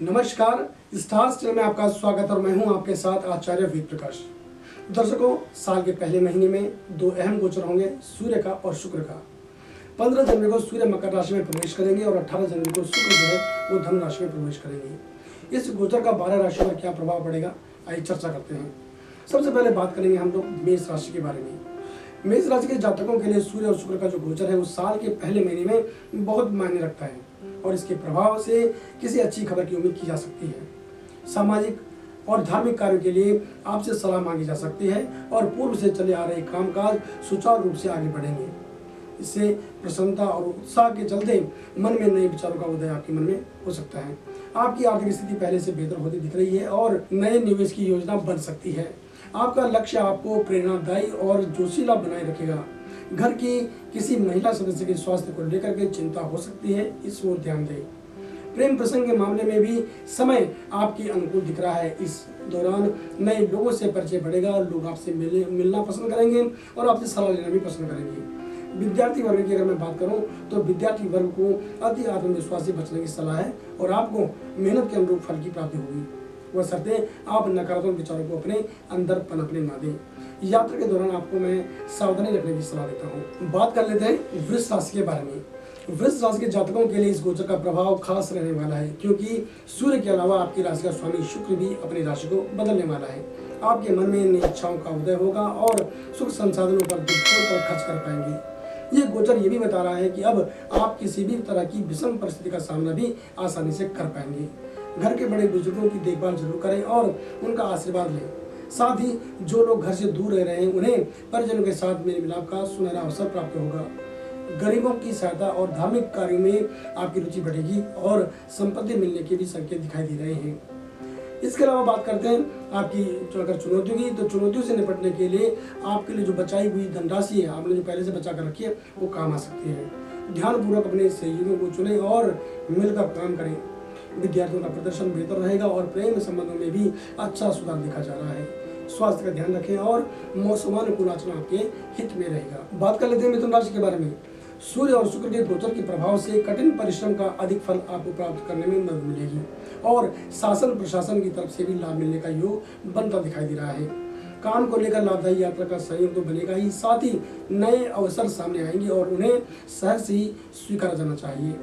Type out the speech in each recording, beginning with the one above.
नमस्कार, stars channel में आपका स्वागत और मैं हूं आपके साथ आचार्य वीर प्रकाश। दर्शकों, साल के पहले महीने में दो अहम गोचर होंगे, सूर्य का और शुक्र का। 15 जनवरी को सूर्य मकर राशि में प्रवेश करेंगे और 18 जनवरी को शुक्र जो है वो धनु राशि में प्रवेश करेंगे। इस गोचर का 12 राशियों पर क्या प्रभाव पड़ेगा, आइए चर्चा करते हैं। सबसे पहले बात करेंगे हम लोग मेष राशि के बारे में। मेष राशि के जातकों के लिए सूर्य और शुक्र का जो गोचर है वो साल के पहले महीने में बहुत मायने रखता है और इसके प्रभाव से किसी अच्छी खबर की उम्मीद की जा सकती है। सामाजिक और धार्मिक कार्यों के लिए आपसे सलाह मांगी जा सकती है और पूर्व से चले आ रहे कामकाज सुचारू रूप से आगे बढ़ेंगे। इससे प्रसन्नता और उत्साह के चलते मन में नए विचारों का उदय आपके मन में हो सकता है। आपकी आर्थिक स्थिति पहले से बेहतर होती दिख रही है और नए निवेश की योजना बन सकती है। आपका लक्ष्य आपको प्रेरणादायी और जोशीला बनाए रखेगा। घर की किसी महिला सदस्य के स्वास्थ्य को लेकर के चिंता हो सकती है, इस ओर ध्यान दें। प्रेम प्रसंग के मामले में भी समय आपके अनुकूल दिख रहा है। इस दौरान नए लोगों से परिचय बढ़ेगा, लोग आपसे मिलना पसंद करेंगे और आपसे सलाह लेना भी पसंद करेंगे। विद्यार्थी वर्ग की अगर मैं बात करूं तो विद्यार्थी वर्ग को अति आत्मविश्वास से बचने की सलाह है और आपको मेहनत के अनुरूप फल की प्राप्ति होगी, वह शर्तें आप नकारात्मक विचारों को अपने अंदर पनपने ना दें। यात्रा के दौरान आपको मैं सावधानी रखने की सलाह देता हूँ। बात कर लेते हैं वृष राशि के बारे में। वृष राशि के जातकों के लिए इस गोचर का प्रभाव खास रहने वाला है, क्योंकि सूर्य के अलावा आपकी राशि का स्वामी शुक्र भी अपनी राशि को बदलने वाला है। आपके मन में नई इच्छाओं का उदय होगा और सुख संसाधनों पर दिल खोलकर खर्च कर पाएंगे। ये गोचर ये भी बता रहा है कि अब आप किसी भी तरह की विषम परिस्थिति का सामना भी आसानी से कर पाएंगे। घर के बड़े बुजुर्गों की देखभाल जरूर करें और उनका आशीर्वाद लें। साथ ही जो लोग घर से दूर रह रहे हैं उन्हें परिजनों के साथ मेल मिलाप का सुनहरा अवसर प्राप्त होगा। गरीबों की सहायता और धार्मिक कार्यों में आपकी रुचि बढ़ेगी और संपत्ति मिलने के भी संकेत दिखाई दे रहे हैं। इसके अलावा बात करते हैं आपकी जो अगर चुनौतियों की, तो चुनौतियों से निपटने के लिए आपके लिए जो बचाई हुई धनराशि है, आपने जो पहले से बचा कर रखी है, वो काम आ सकती है। ध्यानपूर्वक अपने सहयोगियों को चुनें और मिलकर काम करें। विद्यार्थियों का प्रदर्शन बेहतर रहेगा और प्रेम संबंधों में भी अच्छा सुधार देखा जा रहा है। स्वास्थ्य का ध्यान रखें और मौसमानुकूल आचरण आपके हित में रहेगा। बात कर लेते हैं मिथुन राशि के बारे में। सूर्य और शुक्र के गोचर के प्रभाव से कठिन परिश्रम का अधिक फल आपको प्राप्त करने में मदद मिलेगी और शासन प्रशासन की तरफ से भी लाभ मिलने का योग बनता दिखाई दे रहा है। काम को लेकर लाभदायी यात्रा का सहयोग तो बनेगा ही, साथ ही नए अवसर सामने आएंगे और उन्हें सहज से ही स्वीकारा जाना चाहिए।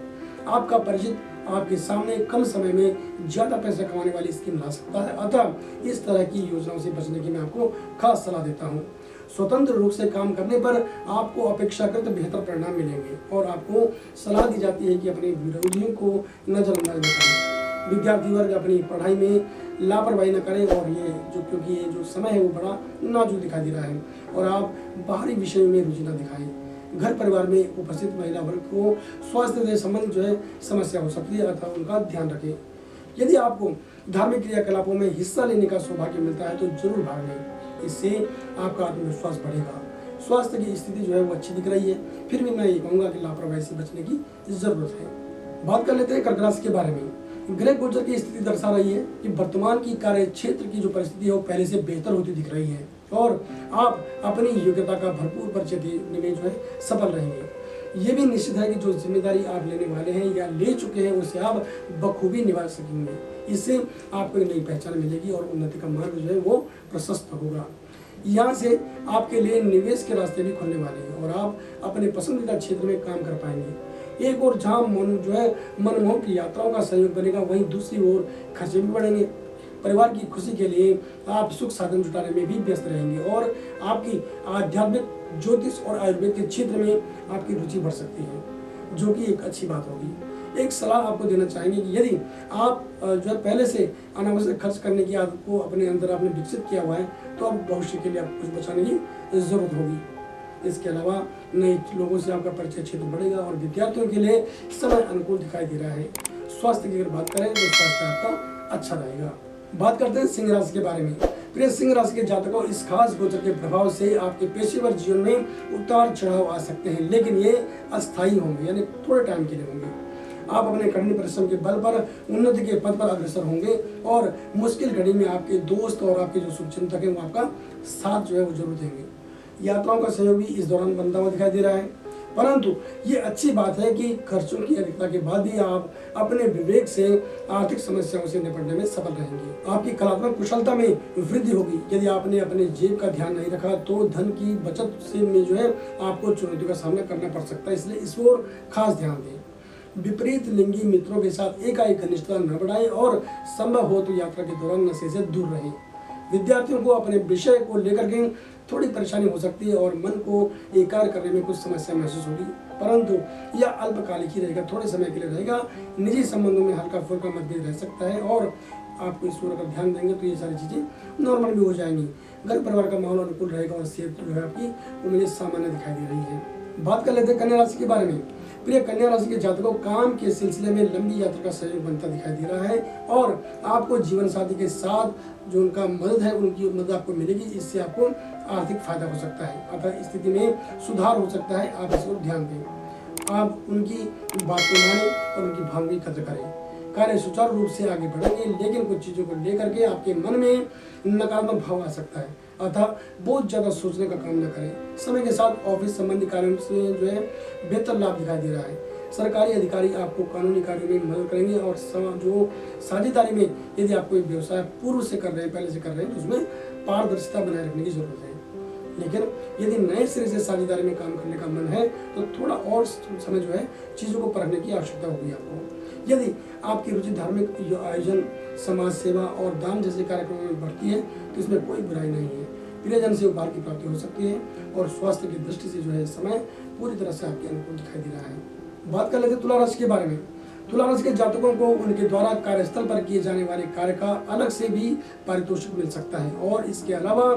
आपका परिचित आपके सामने कम समय में ज्यादा पैसा कमाने वाली स्कीम ला सकता है, अतः इस तरह की योजनाओं से बचने की मैं आपको खास सलाह देता हूँ। स्वतंत्र रूप से काम करने पर आपको अपेक्षाकृत बेहतर परिणाम मिलेंगे और आपको सलाह दी जाती है कि अपने विरोधियों को नजरअंदाज न करें। विद्यार्थी वर्ग अपनी पढ़ाई में लापरवाही न करें और क्योंकि ये जो समय है वो बड़ा नाजुक दिखाई दे रहा है और आप बाहरी विषयों में रुचि न दिखाएं। घर परिवार में उपस्थित महिला वर्ग को स्वास्थ्य से संबंधित जो है समस्या हो सकती है, अतः उनका ध्यान रखें। यदि आपको धार्मिक क्रियाकलापों में हिस्सा लेने का सौभाग्य मिलता है तो जरूर भाग लें, इससे आपका आत्मविश्वास बढ़ेगा। स्वास्थ्य की स्थिति जो है वो अच्छी दिख रही है, फिर भी मैं ये कहूँगा कि लापरवाही से बचने की जरूरत है। बात कर लेते हैं कर्क राशि के बारे में। ग्रह गोचर की स्थिति दर्शा रही है कि वर्तमान की कार्य क्षेत्र की जो परिस्थिति है वो पहले से बेहतर होती दिख रही है और आप अपनी योग्यता का भरपूर परिचय देने में जो है सफल रहेंगे। ये भी निश्चित है कि जो जिम्मेदारी आप लेने वाले हैं या ले चुके हैं उसे आप बखूबी निभा सकेंगे। इससे आपको एक नई पहचान मिलेगी और उन्नति का मार्ग जो है वो प्रशस्त होगा। यहाँ से आपके लिए निवेश के रास्ते भी खुलने वाले हैं और आप अपने पसंदीदा क्षेत्र में काम कर पाएंगे। एक और जहाँ मनमोहक यात्राओं का सहयोग बनेगा, वहीं दूसरी ओर खर्चे भी बढ़ेंगे। परिवार की खुशी के लिए आप सुख साधन जुटाने में भी व्यस्त रहेंगे और आपकी आध्यात्मिक, ज्योतिष और आयुर्वेद के क्षेत्र में आपकी रुचि बढ़ सकती है, जो कि एक अच्छी बात होगी। एक सलाह आपको देना चाहेंगे कि यदि आप जो है पहले से अनावश्यक खर्च करने की आदत को अपने अंदर आपने विकसित किया हुआ है तो अब भविष्य के लिए आपको कुछ बचाने की जरूरत होगी। इसके अलावा नए लोगों से आपका परिचय क्षेत्र बढ़ेगा और विद्यार्थियों के लिए समय अनुकूल दिखाई दे रहा है। स्वास्थ्य की अगर बात करें तो स्वास्थ्य आपका अच्छा रहेगा। बात करते हैं सिंह राशि के बारे में। प्रिय सिंह राशि के जातकों, इस खास गोचर के प्रभाव से आपके पेशेवर जीवन में उतार चढ़ाव आ सकते हैं, लेकिन ये अस्थायी होंगे, यानी थोड़े टाइम के लिए होंगे। आप अपने कठिन परिश्रम के बल पर उन्नति के पद पर अग्रसर होंगे और मुश्किल घड़ी में आपके दोस्त और आपके जो शुभचिंतक हैं वो आपका साथ जो है वो जरूर देंगे। यात्राओं का सहयोग भी इस दौरान बनता हुआ दिखाई दे रहा है। परंतु ये अच्छी बात है कि खर्चों की अधिकता के बाद भी आप अपने विवेक से आर्थिक समस्याओं से निपटने में सफल रहेंगे। आपकी कलात्मक कुशलता में वृद्धि होगी। यदि आपने अपने जेब का ध्यान नहीं रखा तो धन की बचत से में जो है आपको चुनौतियों का सामना करना पड़ सकता है, इसलिए इस ओर खास ध्यान दें। विपरीत लिंगी मित्रों के साथ एकाएक घनिष्ठता न बढ़ाएं और संभव हो तो यात्रा के दौरान नशे से दूर रहें। विद्यार्थियों को अपने विषय को लेकर के थोड़ी परेशानी हो सकती है और मन को एकाग्र करने में कुछ समस्या महसूस होगी, परंतु यह अल्पकालिक ही रहेगा, थोड़े समय के लिए रहेगा। निजी संबंधों में हल्का फुल्का मतभेद रह सकता है और आपको इस ओर अगर ध्यान देंगे तो ये सारी चीज़ें नॉर्मल भी हो जाएंगी। घर परिवार का माहौल अनुकूल रहेगा और सेहत जो है आपकी वो मुझे सामान्य दिखाई दे रही है। बात कर लेते हैं कन्या राशि के बारे में। प्रिय कन्या राशि के जातकों, काम के सिलसिले में लंबी यात्रा का सहयोग बनता दिखाई दे रहा है और आपको जीवन साथी के साथ जो उनका मदद है उनकी मदद आपको मिलेगी। इससे आपको आर्थिक फायदा हो सकता है, अतः स्थिति में सुधार हो सकता है। आप इस ओर ध्यान दें, आप उनकी बात को मानें और उनकी भावना की कदर करें। कार्य सुचारू रूप से आगे बढ़ेंगे, लेकिन कुछ चीज़ों को लेकर के आपके मन में नकारात्मक भाव आ सकता है, अतः बहुत ज़्यादा सोचने का काम न करें। समय के साथ ऑफिस संबंधी कार्यों से जो है बेहतर लाभ दिखाई दे रहा है। सरकारी अधिकारी आपको कानूनी कार्यों में मदद करेंगे और जो साझेदारी में यदि आप कोई व्यवसाय पूर्व से कर रहे हैं, पहले से कर रहे हैं, तो उसमें पारदर्शिता बनाए रखने की जरूरत है। लेकिन यदि नए सिरे से साझेदारी में काम करने का मन है तो थोड़ा और समय जो है चीज़ों को परखने की आवश्यकता होगी आपको। यदि आपकी रुचि धार्मिक आयोजन, समाज सेवा और दान जैसे कार्यक्रमों में बढ़ती है तो इसमें कोई बुराई नहीं है। प्रियजन से उपहार की प्राप्ति हो सकती है और स्वास्थ्य की दृष्टि से जो है समय पूरी तरह से आपके अनुकूल दिखाई दे रहा है। बात कर लेते हैं तुला राशि के बारे में। तुला राशि के जातकों को उनके द्वारा कार्यस्थल पर किए जाने वाले कार्य का अलग से भी पारितोषिक मिल सकता है और इसके अलावा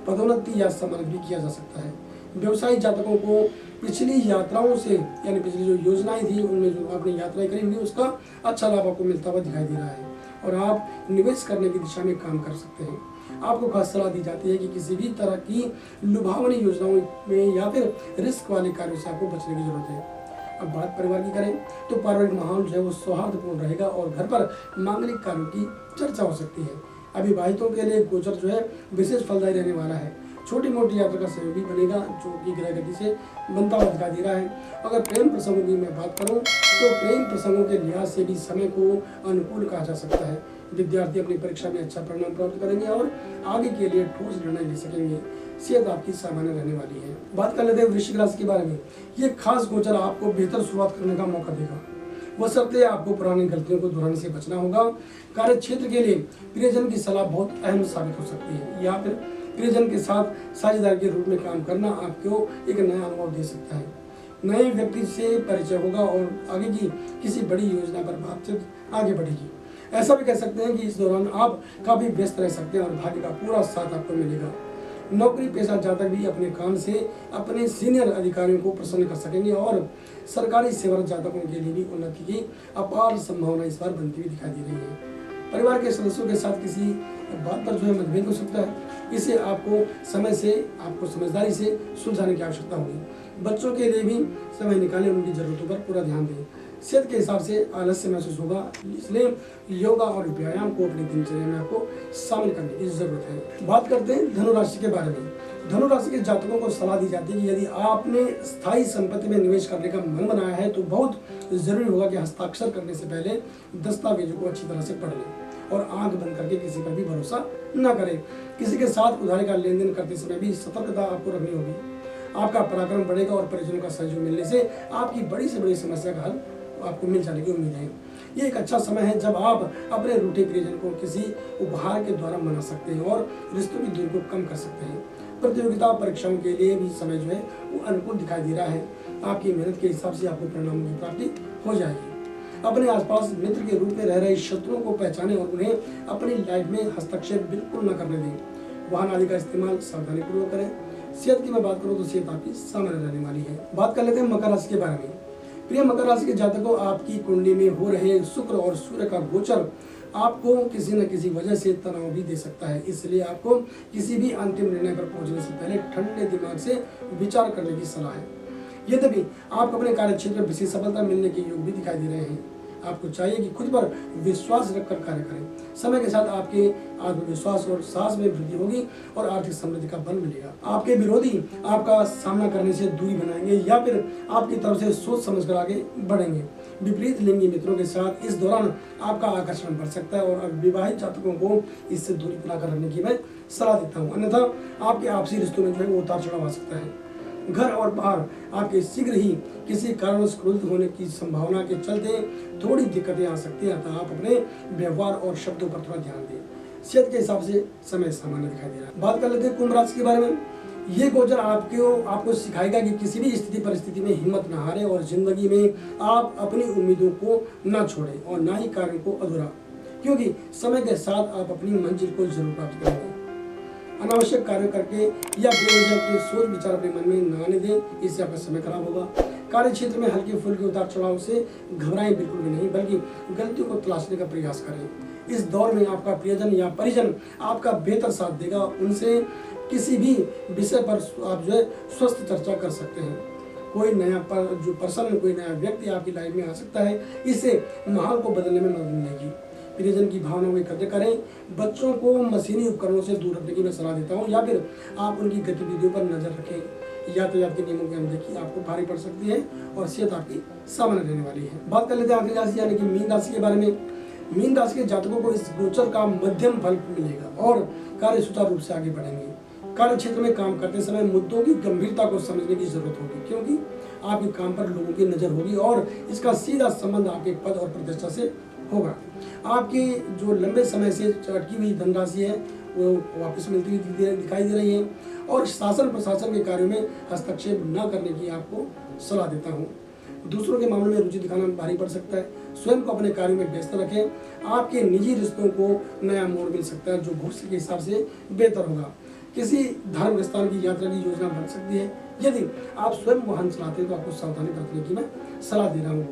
पदोन्नति या सम्मानित भी किया जा सकता है। व्यवसायिक जातकों को पिछली यात्राओं से यानी पिछली जो योजनाएं थी उनमें जो आपने यात्राएं करी हुई उसका अच्छा लाभ आपको मिलता हुआ दिखाई दे रहा है और आप निवेश करने की दिशा में काम कर सकते हैं। आपको खास सलाह दी जाती है कि किसी भी तरह की लुभावनी योजनाओं में या फिर रिस्क वाले कार्यों से आपको बचने की जरूरत है। अब बात परिवार की करें तो पारिवारिक माहौल जो है वो सौहार्दपूर्ण रहेगा और घर पर मांगलिक कार्यों की चर्चा हो सकती है। अविवाहितों के लिए गोचर जो है विशेष फलदायी रहने वाला है। छोटी मोटी यात्रा का सहयोग भी बनेगा जो कि ग्रह गति से बनता हुआ दिखाई दे रहा है। अगर प्रेम प्रसंगों की मैं बात करूं तो प्रेम प्रसंगों के लिहाज से भी समय को अनुकूल कहा जा सकता है। विद्यार्थी अपनी परीक्षा में अच्छा परिणाम प्राप्त करेंगे और आगे के लिए ठोस निर्णय ले सकेंगे। सेहत आपकी सामान्य रहने वाली है। बात कर लेते हैं वृश्चिक राशि के बारे में। ये खास गोचर आपको बेहतर शुरुआत करने का मौका देगा, बशर्ते आपको पुरानी गलतियों को दोहराने से बचना होगा। कार्य क्षेत्र के लिए प्रियजन की सलाह बहुत अहम साबित हो सकती है या फिर प्रियजन के साथ साझेदार के रूप में काम करना आपको एक नया अनुभव दे सकता है। नए व्यक्ति से परिचय होगा और आगे की किसी बड़ी योजना पर बातचीत आगे बढ़ेगी। ऐसा भी कह सकते हैं कि इस दौरान आप काफी व्यस्त रह सकते हैं और भाग्य का पूरा साथ आपको मिलेगा। नौकरी पेशा जातक भी अपने काम से अपने सीनियर अधिकारियों को प्रसन्न कर सकेंगे और सरकारी सेवारत जातकों के लिए भी उन्नति की अपार संभावना इस बार बनती हुई दिखाई दे रही है। परिवार के सदस्यों के साथ किसी बात पर जो है मतभेद हो सकता है, इसे आपको समय से आपको समझदारी से सुलझाने की आवश्यकता होगी। बच्चों के लिए भी समय निकालें, उनकी जरूरतों पर पूरा ध्यान दें। सेहत के हिसाब से आलस्य महसूस होगा, इसलिए योगा और व्यायाम को अपनी दिनचर्या में आपको शामिल करने की जरूरत है। बात करते हैं धनु राशि के बारे में। धनु राशि के जातकों को सलाह दी जाती है कि यदि आपने स्थायी संपत्ति में निवेश करने का मन बनाया है तो बहुत जरूरी होगा कि हस्ताक्षर करने से पहले दस्तावेजों को अच्छी तरह से पढ़ लें और आंख बंद करके किसी पर भी भरोसा न करें। किसी के साथ उधारी का लेन देन करते समय भी सतर्कता आपको रखनी होगी। आपका पराक्रम बढ़ेगा और परिजनों का सहयोग मिलने से आपकी बड़ी से बड़ी समस्या का हल आपको मिल जाने की उम्मीद है। ये एक अच्छा समय है जब आप अपने रूठे प्रियजन को किसी उपहार के द्वारा मना सकते हैं और रिश्तों की दूरी को कम कर सकते हैं। प्रतियोगिता परीक्षाओं के लिए भी समय जो है वो अनुकूल दिखाई दे रहा है। आपकी मेहनत के हिसाब से आपको परिणामों की प्राप्ति हो जाएगी। अपने आसपास मित्र के रूप में रह रहे शत्रुओं को पहचानें और उन्हें अपनी लाइफ में हस्तक्षेप बिल्कुल न करने दें। वाहन आदि का इस्तेमाल सावधानी पूर्वक करें। सेहत की मैं बात करूँ तो सेहत आपकी सामान्य रहने वाली है। बात कर लेते हैं मकर राशि के बारे में। प्रिय मकर राशि के जातकों, आपकी कुंडली में हो रहे शुक्र और सूर्य का गोचर आपको किसी न किसी वजह से तनाव भी दे सकता है, इसलिए आपको किसी भी अंतिम निर्णय पर पहुंचने से पहले ठंडे दिमाग से विचार करने की सलाह है। यद्यपि आपको अपने कार्य क्षेत्र में विशेष सफलता मिलने के योग भी दिखाई दे रहे हैं। आपको चाहिए कि खुद पर विश्वास रखकर कार्य करें। समय के साथ आपके आत्मविश्वास और साहस में वृद्धि होगी और आर्थिक समृद्धि का बल मिलेगा। आपके विरोधी आपका सामना करने से दूरी बनाएंगे या फिर आपकी तरफ से सोच समझकर आगे बढ़ेंगे। विपरीत लिंगी मित्रों के साथ इस दौरान आपका आकर्षण बढ़ सकता है और विवाहित जातकों को इससे दूरी बनाकर रखने की मैं सलाह देता हूँ, अन्यथा आपके आपसी रिश्तों में जो है वो उतार चढ़ाव आ सकता है। घर और बाहर आपके शीघ्र ही किसी कारणवश क्रोधित होने की संभावना के चलते थोड़ी दिक्कतें आ सकती हैं, अतः आप अपने व्यवहार और शब्दों पर थोड़ा ध्यान दें। सेहत के हिसाब से समय सामान्य दिखाई दे रहा है। बात कर लेते हैं कुंभ राशि के बारे में। ये गोचर आपको सिखाएगा कि किसी भी स्थिति परिस्थिति में हिम्मत न हारें और जिंदगी में आप अपनी उम्मीदों को न छोड़ें और न ही कार्यों को अधूरा, क्योंकि समय के साथ आप अपनी मंजिल को जरूर प्राप्त करेंगे। अनावश्यक कार्य करके या बेवजह के सोच विचार अपने मन में न आने दें, इससे आपका समय खराब होगा। कार्य क्षेत्र में हल्के फुल्के उतार चढ़ाव से घबराएं बिल्कुल भी नहीं, बल्कि गलतियों को तलाशने का प्रयास करें। इस दौर में आपका प्रियजन या परिजन आपका बेहतर साथ देगा, उनसे किसी भी विषय पर आप जो है स्वस्थ चर्चा कर सकते हैं। कोई नया कोई नया व्यक्ति आपकी लाइफ में आ सकता है, इससे माहौल को बदलने में मदद मिलेगी। प्रियजन की भावनाओं में कदर करें। बच्चों को मशीनी उपकरणों से दूर रखने की मैं सलाह देता हूँ या फिर आप उनकी गतिविधियों पर नजर रखें। यातायात के नियमों की अनदेखी आपको भारी पड़ सकती है और सेहत आपकी सामान्य रहने वाली है। बात कर लेते हैं आखिरी राशि यानी कि मीन राशि के बारे में। मीन राशि के जातकों को इस गोचर का मध्यम फल मिलेगा और कार्य सुचारू रूप से आगे बढ़ेंगे। कार्य क्षेत्र में काम करते समय मुद्दों की गंभीरता को समझने की जरूरत होगी, क्योंकि आपके काम पर लोगों की नजर होगी और इसका सीधा संबंध आपके पद और प्रतिष्ठा से होगा। आपकी जो लंबे समय से अटकी हुई धनराशि है वो वापस मिलती हुई दिखाई दे रही है और शासन प्रशासन के कार्यों में हस्तक्षेप न करने की आपको सलाह देता हूँ। दूसरों के मामलों में रुचि दिखाना भारी पड़ सकता है। स्वयं को अपने कार्यों में व्यस्त रखें। आपके निजी रिश्तों को नया मोड़ मिल सकता है जो भविष्य के हिसाब से बेहतर होगा। किसी धार्मिक स्थान की यात्रा की योजना बन सकती है। यदि आप स्वयं वाहन चलाते हैं तो आपको सावधानी बरतने की मैं सलाह दे रहा हूँ।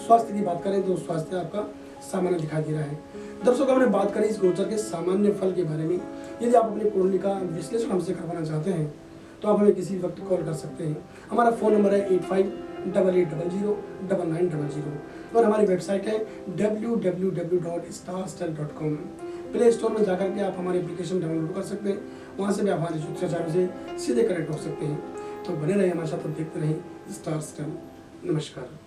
स्वास्थ्य की बात करें तो स्वास्थ्य आपका सामान्य दिखाई दे रहा है। दर्शकों, हमने बात करी इस गोचर के सामान्य फल के बारे में। यदि आप अपनी कुंडली का विश्लेषण हमसे करवाना चाहते हैं तो आप हमें किसी वक्त कॉल कर सकते हैं। हमारा फ़ोन नंबर है 8588009900 और हमारी वेबसाइट है www.starstyle.com। प्ले स्टोर में जाकर के आप हमारी एप्लीकेशन डाउनलोड कर सकते हैं। वहाँ से भी आप हमारे सूत्रचारों से सीधे कनेक्ट हो सकते हैं। तो बने रहिए हमारे साथ और देखते रहें स्टार स्टाइल। नमस्कार।